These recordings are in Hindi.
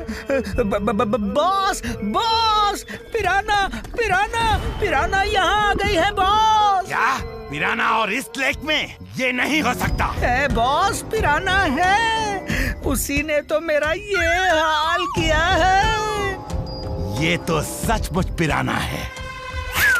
बॉस बॉस, पिराना पिराना पिराना यहाँ आ गई है बॉस। क्या पिराना और इस लेक में? ये नहीं हो सकता है बॉस, पिराना है, उसी ने तो मेरा ये हाल किया है। ये तो सचमुच पिराना है।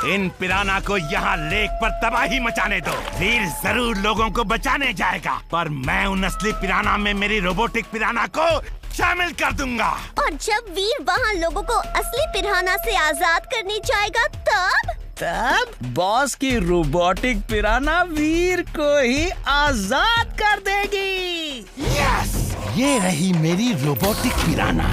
इन पिराना को यहाँ लेक पर तबाही मचाने दो। वीर जरूर लोगों को बचाने जाएगा, पर मैं उन असली पिराना में मेरी रोबोटिक पिराना को शामिल कर दूंगा। और जब वीर वहाँ लोगों को असली पिराना से आजाद करने जाएगा तब बॉस की रोबोटिक पिराना वीर को ही आजाद कर देगी। यस, ये रही मेरी रोबोटिक पिराना।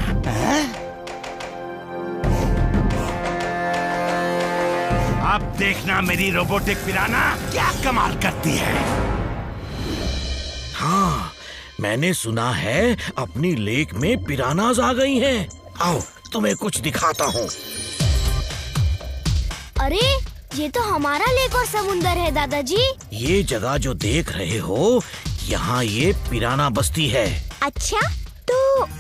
अब देखना मेरी रोबोटिक पिराना क्या कमाल करती है। हाँ, मैंने सुना है अपनी लेक में पिरानाज आ गई हैं। आओ तुम्हें कुछ दिखाता हूँ। अरे ये तो हमारा लेक और समुंदर है दादाजी। ये जगह जो देख रहे हो, यहाँ ये पिराना बस्ती है। अच्छा, तो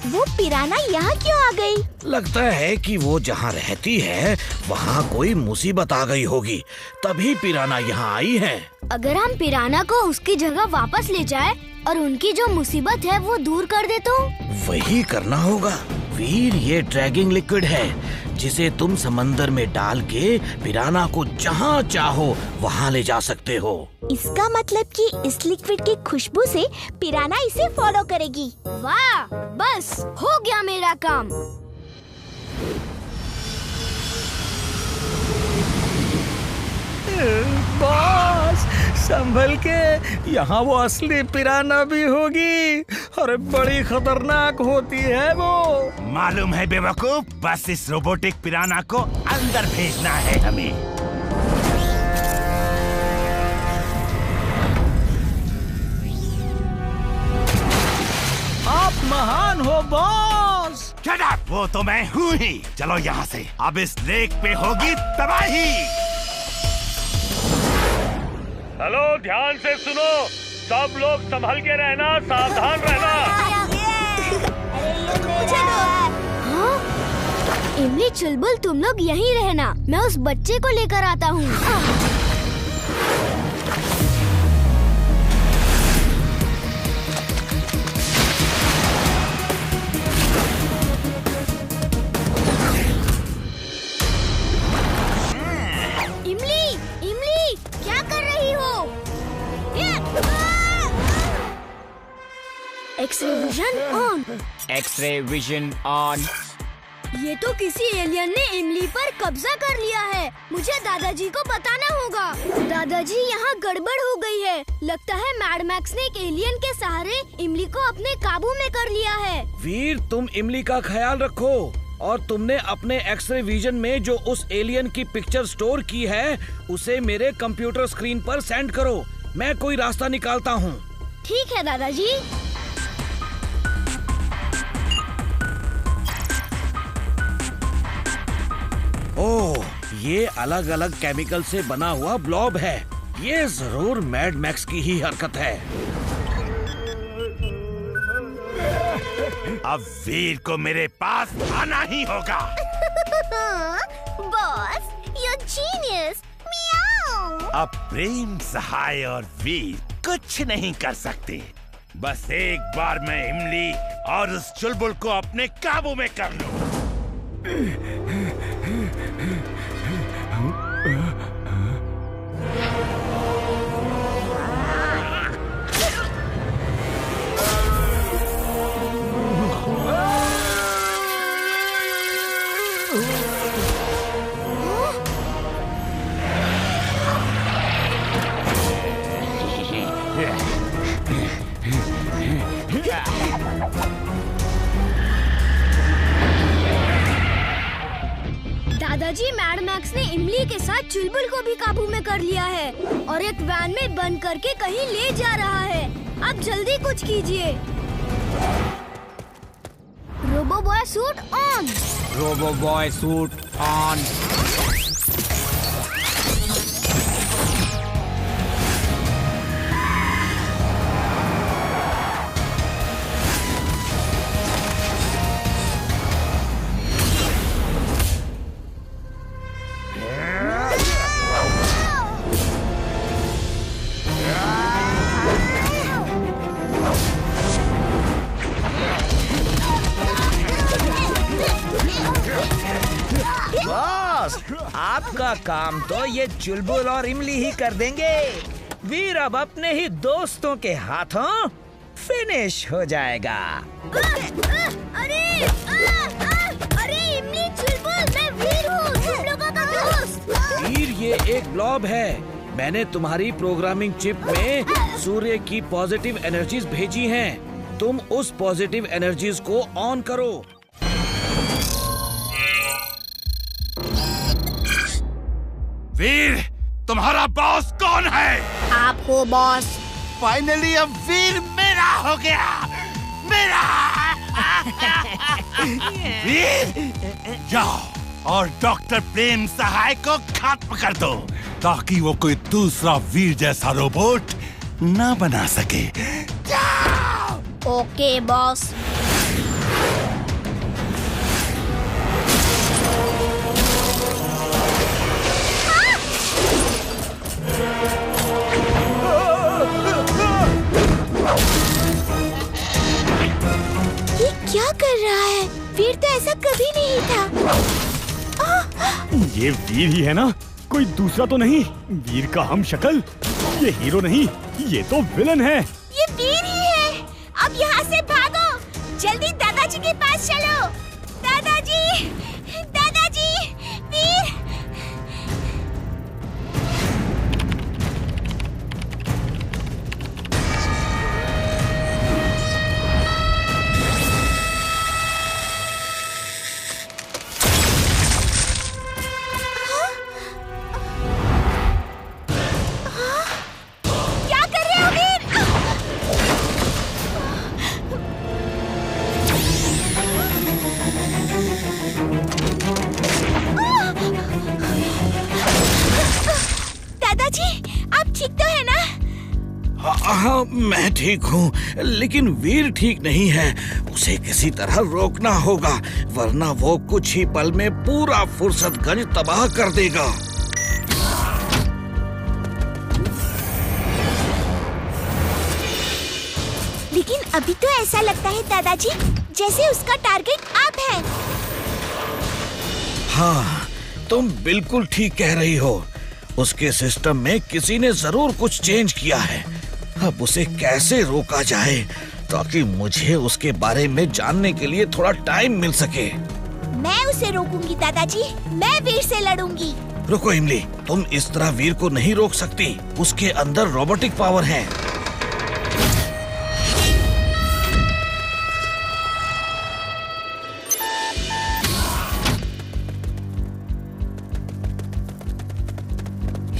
वो पिराना यहाँ क्यों आ गई? लगता है कि वो जहाँ रहती है वहाँ कोई मुसीबत आ गई होगी, तभी पिराना यहाँ आई है। अगर हम पिराना को उसकी जगह वापस ले जाए और उनकी जो मुसीबत है वो दूर कर दे तो? वही करना होगा वीर। ये ड्रैगिंग लिक्विड है जिसे तुम समंदर में डाल के पिराना को जहाँ चाहो वहाँ ले जा सकते हो। इसका मतलब कि इस लिक्विड की खुशबू से पिराना इसे फॉलो करेगी। वाह, बस हो गया मेरा काम। बॉस संभल के, यहाँ वो असली पिराना भी होगी और बड़ी खतरनाक होती है वो। मालूम है बेवकूफ, बस इस रोबोटिक पिराना को अंदर भेजना है हमें। आप महान हो बॉस। शट अप, वो तो मैं हूँ ही। चलो यहाँ से, अब इस लेक पे होगी तबाही। हेलो, ध्यान से सुनो, सब लोग संभल के रहना, सावधान रहना। हाँ? इमली चुलबुल तुम लोग यहीं रहना, मैं उस बच्चे को लेकर आता हूँ। X ray vision on. X ray vision on. ये तो किसी एलियन ने इमली पर कब्जा कर लिया है। मुझे दादाजी को बताना होगा। दादाजी, यहाँ गड़बड़ हो गई है। लगता है मैड मैक्स ने एक एलियन के सहारे इमली को अपने काबू में कर लिया है। वीर, तुम इमली का ख्याल रखो और तुमने अपने एक्सरे विजन में जो उस एलियन की पिक्चर स्टोर की है उसे मेरे कंप्यूटर स्क्रीन पर सेंड करो। मैं कोई रास्ता निकालता हूँ। ठीक है दादाजी। ओह, ये अलग अलग केमिकल से बना हुआ ब्लॉब है। ये जरूर मैड मैक्स की ही हरकत है। अब वीर को मेरे पास आना ही होगा। Boss, you genius. मियाओ। अब प्रेम, सहाय और वीर कुछ नहीं कर सकते। बस एक बार मैं इमली और उस चुलबुल को अपने काबू में कर लूं। दादाजी, मैड मैक्स ने इमली के साथ चुलबुल को भी काबू में कर लिया है और एक वैन में बंद करके कहीं ले जा रहा है। अब जल्दी कुछ कीजिए। Robo boy suit on. Robo boy suit on. आपका काम तो ये चुलबुल और इमली ही कर देंगे। वीर अब अपने ही दोस्तों के हाथों फिनिश हो जाएगा। अरे इमली, चुलबुल, मैं वीर हूँ, तुम लोगों का दोस्त। वीर, ये एक ब्लॉब है। मैंने तुम्हारी प्रोग्रामिंग चिप में सूर्य की पॉजिटिव एनर्जीज भेजी हैं। तुम उस पॉजिटिव एनर्जीज को ऑन करो। वीर, तुम्हारा बॉस कौन है? आप हो बॉस। फाइनली अब वीर मेरा हो गया, मेरा। वीर, जाओ और डॉक्टर प्रेम सहाय को खत्म कर दो ताकि वो कोई दूसरा वीर जैसा रोबोट न बना सके। जाओ। Okay boss. ये क्या कर रहा है? वीर तो ऐसा कभी नहीं था। ये वीर ही है ना? कोई दूसरा तो नहीं? वीर का हम शक्ल, ये हीरो नहीं, ये तो विलन है। ये वीर ही है। अब यहाँ से भागो, जल्दी दादाजी के पास चलो। दादाजी, दादाजी, वीर। क्या कर रहे हो वीर? दादाजी, आप ठीक तो है ना? हाँ, मैं ठीक हूँ, लेकिन वीर ठीक नहीं है। उसे किसी तरह रोकना होगा, वरना वो कुछ ही पल में पूरा फुर्सतगंज तबाह कर देगा। लेकिन अभी तो ऐसा लगता है दादाजी जैसे उसका टारगेट आप हैं। हाँ, तुम बिल्कुल ठीक कह रही हो। उसके सिस्टम में किसी ने जरूर कुछ चेंज किया है। अब उसे कैसे रोका जाए ताकि मुझे उसके बारे में जानने के लिए थोड़ा टाइम मिल सके। मैं उसे रोकूंगी दादाजी, मैं वीर से लड़ूंगी। रुको इमली, तुम इस तरह वीर को नहीं रोक सकती। उसके अंदर रोबोटिक पावर है।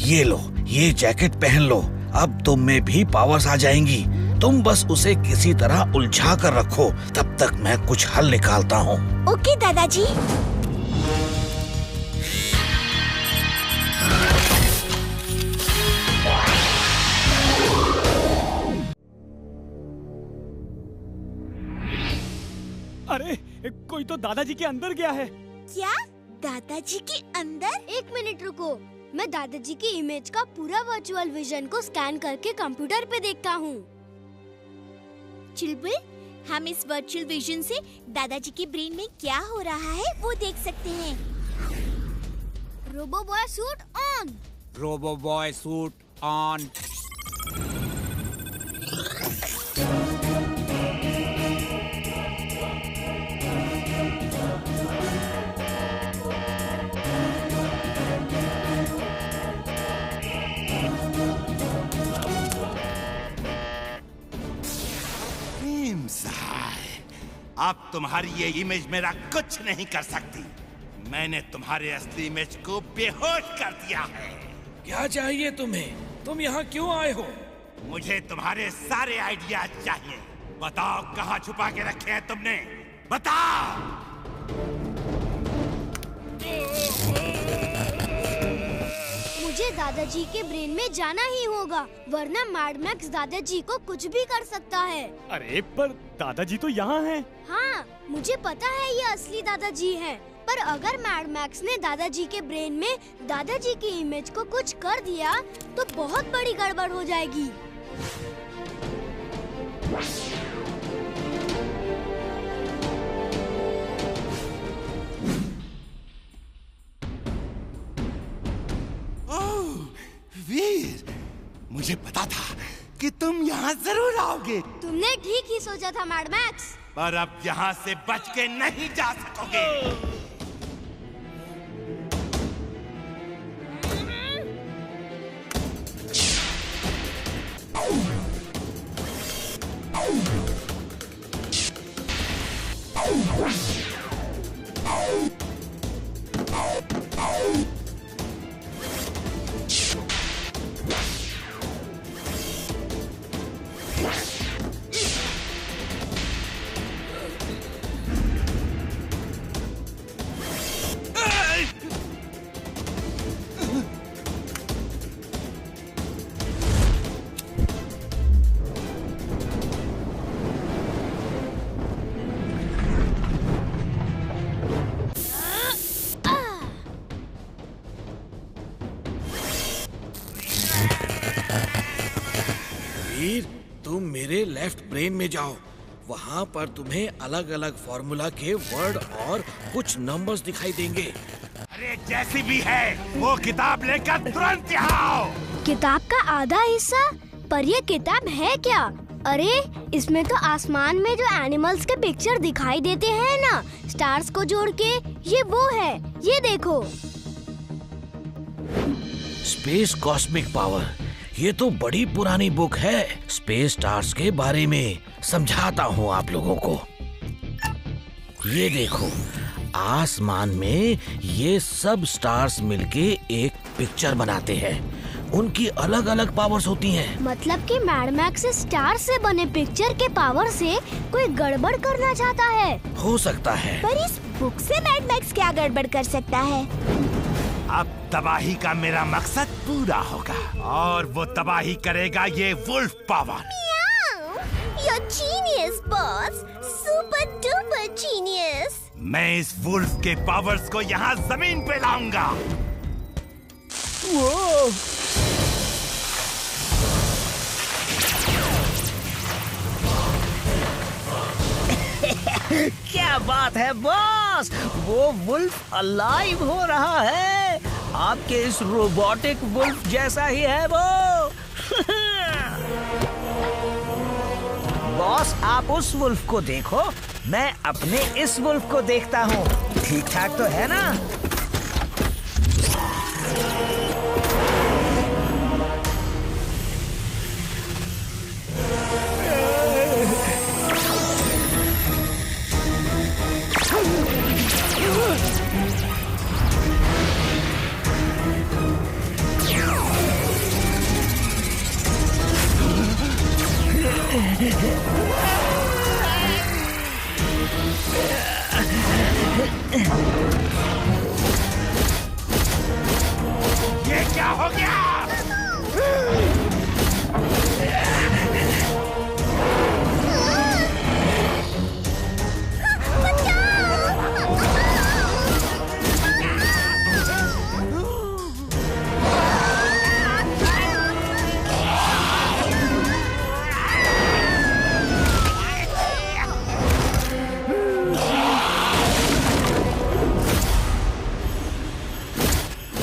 ये लो, ये जैकेट पहन लो। अब तुम में भी पावर्स आ जाएंगी। तुम बस उसे किसी तरह उलझा कर रखो, तब तक मैं कुछ हल निकालता हूँ। ओके दादाजी। अरे, कोई तो दादाजी के अंदर गया है। क्या? दादाजी के अंदर? एक मिनट रुको, मैं दादाजी की इमेज का पूरा वर्चुअल विजन को स्कैन करके कंप्यूटर पे देखता हूँ। चुलबुल, हम इस वर्चुअल विजन से दादाजी के ब्रेन में क्या हो रहा है वो देख सकते हैं। Robo boy suit on. Robo boy suit on. Prem Sahay, अब तुम्हारी ये इमेज मेरा कुछ नहीं कर सकती। मैंने तुम्हारे असली इमेज को बेहोश कर दिया है। क्या चाहिए तुम्हें? तुम यहाँ क्यों आए हो? मुझे तुम्हारे सारे आइडियाज चाहिए। बताओ, कहाँ छुपा के रखे हैं तुमने? बताओ। मुझे दादाजी के ब्रेन में जाना ही होगा, वरना मैड मैक्स दादाजी को कुछ भी कर सकता है। अरे पर दादाजी तो यहाँ हैं। हाँ, मुझे पता है ये असली दादाजी हैं। पर अगर मैड मैक्स ने दादाजी के ब्रेन में दादाजी की इमेज को कुछ कर दिया तो बहुत बड़ी गड़बड़ हो जाएगी। मुझे पता था कि तुम यहाँ जरूर आओगे, तुमने ठीक ही सोचा था मैड मैक्स। पर अब यहाँ से बच के नहीं जा सकोगे। वीर, तुम मेरे लेफ्ट ब्रेन में जाओ। वहाँ पर तुम्हें अलग अलग फॉर्मूला के वर्ड और कुछ नंबर्स दिखाई देंगे। अरे जैसी भी है, वो किताब लेकर तुरंत यहाँ आओ। किताब का आधा हिस्सा? पर ये किताब है क्या? अरे इसमें तो आसमान में जो एनिमल्स के पिक्चर दिखाई देते हैं ना, स्टार्स को जोड़ के, ये वो है। ये देखो। स्पेस कॉस्मिक पावर, ये तो बड़ी पुरानी बुक है। स्पेस स्टार्स के बारे में समझाता हूँ आप लोगों को। ये देखो, आसमान में ये सब स्टार्स मिलके एक पिक्चर बनाते हैं। उनकी अलग अलग पावर्स होती हैं। मतलब कि मैड मैक्स स्टार से बने पिक्चर के पावर से कोई गड़बड़ करना चाहता है। हो सकता है। पर इस बुक से मैड मैक्स क्या गड़बड़ कर सकता है? अब तबाही का मेरा मकसद पूरा होगा और वो तबाही करेगा ये wolf power. You're genius, boss. Super duper genius. मैं इस वुल्फ के पावर्स को यहाँ जमीन पे लाऊंगा। वो क्या बात है बॉस, वो वुल्फ अलाइव हो रहा है। आपके इस रोबोटिक वुल्फ जैसा ही है वो। बॉस, आप उस वुल्फ को देखो, मैं अपने इस वुल्फ को देखता हूँ। ठीक ठाक तो है ना? ये क्या हो गया?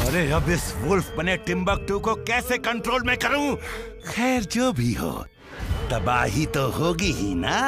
अरे अब इस वुल्फ बने टिम्बकटू को कैसे कंट्रोल में करूं? खैर जो भी हो, तबाही तो होगी ही ना।